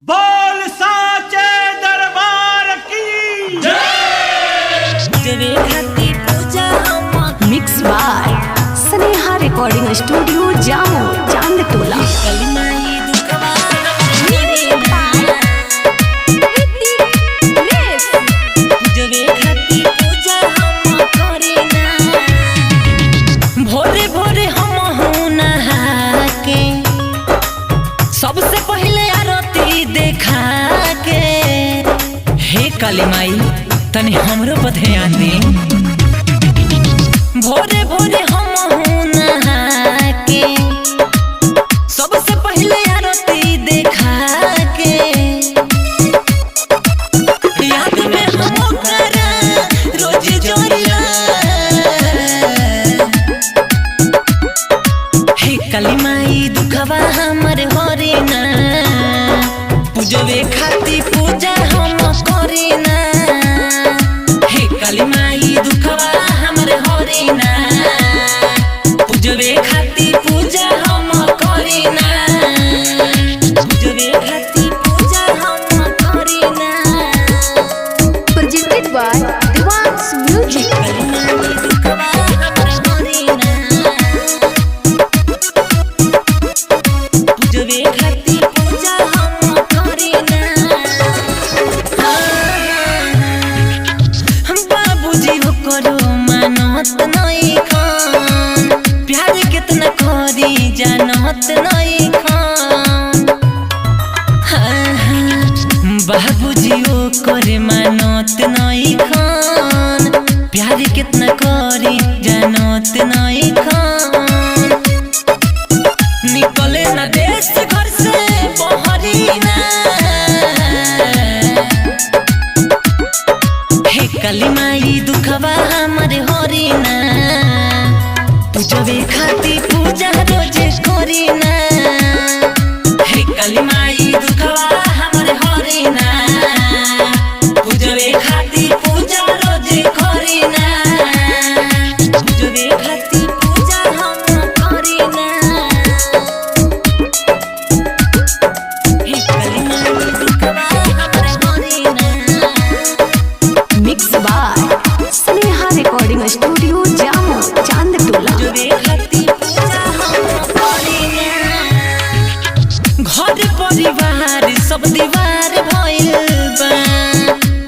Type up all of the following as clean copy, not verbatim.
बोल साचे दरबार की mix by Sneha recording studio Jamo Chandtola. भोरे भोरे हम नहा के सबसे पहले आरती देखा के हे काली माई तनी हमरो पर ध्यान दे। भोरे भोरे हम नहा के सबसे पहले आरती देखा के याद में हम करा रोज जोरिया हे काली माई दुखवा हमर हरे ना पूजवे खाती पूजा हम करे ना। हे काली माई दुखवा हमर हरे ना पूजवे खाती पूजा हम करे ना। पूजवे खाती पूजा हम करे ना। Presented by Divans Music। काली माई दुखवा हमर हरे ना पूजवे खाती पूजा हम करे ना। हम बाबूजी हो करो मानत नहीं खान प्यार कितना करी जानत नहीं खान। बाबूजी हो करे मानत नहीं खान प्यार कितना करी जानत नहीं खान। निकले ना देश घर से बहरी ना हे काली माई दुखवा हमर हरी ना पूजवे खाती पूजा रोजे करी ना। हे काली माई दुखवा हमर हरी ना पूजवे खाती पूजा रोजे करी ना। पूजवे खाती पूजा हम करी ना। हे काली माई दुखवा हमर हरी ना mix by Sneha recording studio Jamo Chandtola. पूजवे खाती पूजा हम करी ना। घर परिवार सब दीवार भइल बा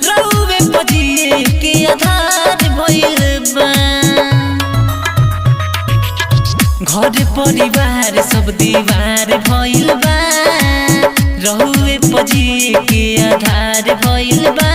रउवे पजिए के आधार भइल बा। घर परिवार सब दीवार भइल बा रउवे पजिए के आधार भइल बा।